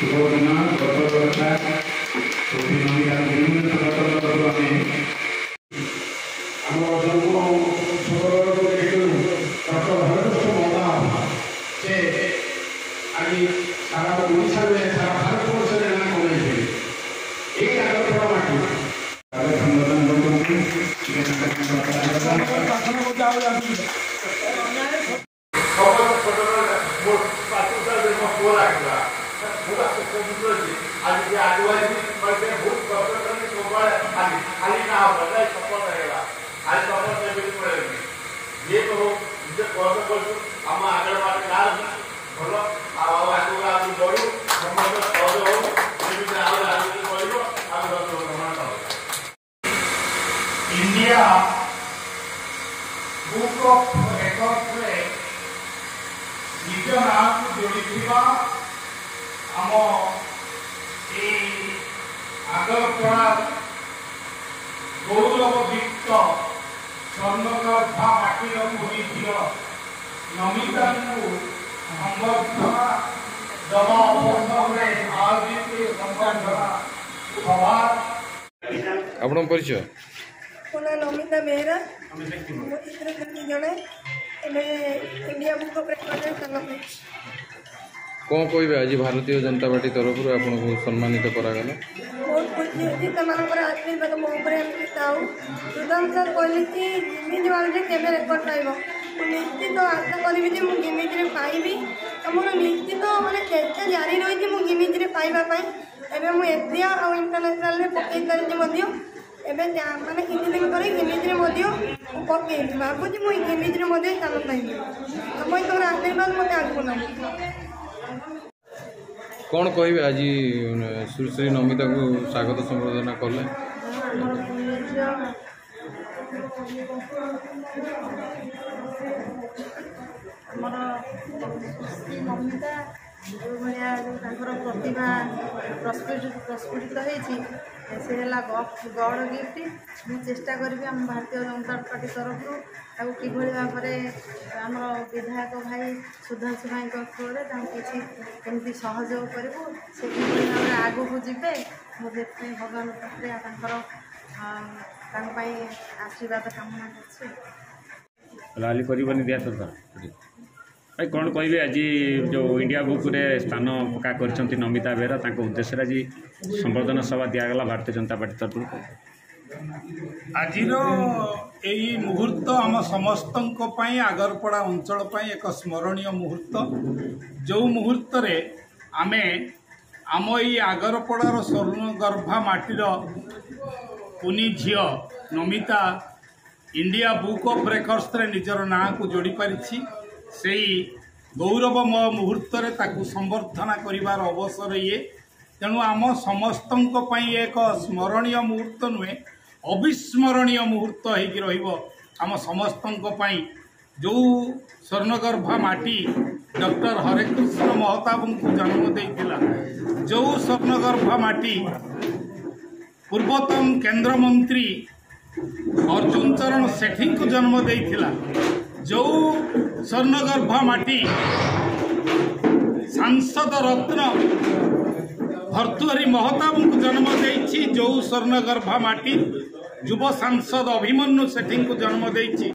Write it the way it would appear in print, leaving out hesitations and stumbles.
शुभदिन गतकथा सारा ओडिशा में सारा भारत वर्ष में ना कौन एक आगरपड़ा माटी इंडिया बुक ऑफ रेकॉर्ड में निज नाम को जोड़ी आम आगरपड़ा गौरवयुक्त स्वर्णगर्भा माटीर पुरी झील नमिता संबर्धना दवा अवसर आयोजित संबर्धना सभा आपण परिचय मोना नमिता बेहरा मो चित्रकर्मी जड़े इंडिया बुक ऑफ रेकॉर्ड कौन कहे आज भारतीय जनता पार्टी तरफ आपको सम्मानित करागला बहुत खुशी होती आशीर्वाद मो सुदाम सर कहले कि जिमी वाले केवे रेकर्ड पाइब निश्चित आशा करी मुझे गिमिज पाइबी मोर निश्चित मैंने चेष्टा जारी रही मुझे गिमिज पाइबापी एवं मुझे एशिया और इंटरनेशनल पकई सारी माने किसी दिन पर गिमिज पकई भावुँ मुझे गिमिज स्थान पाइबी मुझे तुम आशीर्वाद मत आगू ना कौन कहे आज सुश्री नमिता को स्वागत संबर्धना कले नमिता जो भाया जो प्रतिभा प्रस्फुटित होती गौड़ गिफ्ट मुझे चेष्टा करी आम भारतीय जनता पार्टी तरफ कि भाव में आम विधायक भाई सुधांशु भाई थ्रू किसी केमती सहयोग करूँ से भाव में आग को जी मुझे भगवान पाखे आशीर्वाद कामना कर भाई कौन कहे आज जो इंडिया बुक रे स्थान पक्का कर नमिता बेहरा उद्देश्य आज संबर्धना सभा दिगला भारतीय जनता पार्टी तरफ आज यही मुहूर्त आम समस्त आगरपड़ा अंचल एक स्मरणीय मुहूर्त जो मुहूर्त रे आमे आम ये आगरपड़ार स्वर्णगर्भा माटीर कुनी झील Namita India book of records रे निजर ना को जोड़ी पारिछि से गौरवमय मुहूर्त संबर्धना करिवार अवसर ये तेणु आम समस्त एक स्मरणीय मुहूर्त नुहे अविस्मरणीय मुहूर्त हो आम समस्त जो स्वर्णगर्भा माटी डॉक्टर हरेकृष्ण महताब को जन्म देइथिला जो स्वर्णगर्भा माटी पूर्वतन केंद्र मंत्री अर्जुन चरण सेठी को जन्म देइथिला जो स्वर्णगर्भा माटी सांसद रत्न भर्तृहरि महताब को जन्म देइछि जो स्वर्णगर्भा माटी युव सांसद अभिमन्यु सेठी को जन्म देइछि।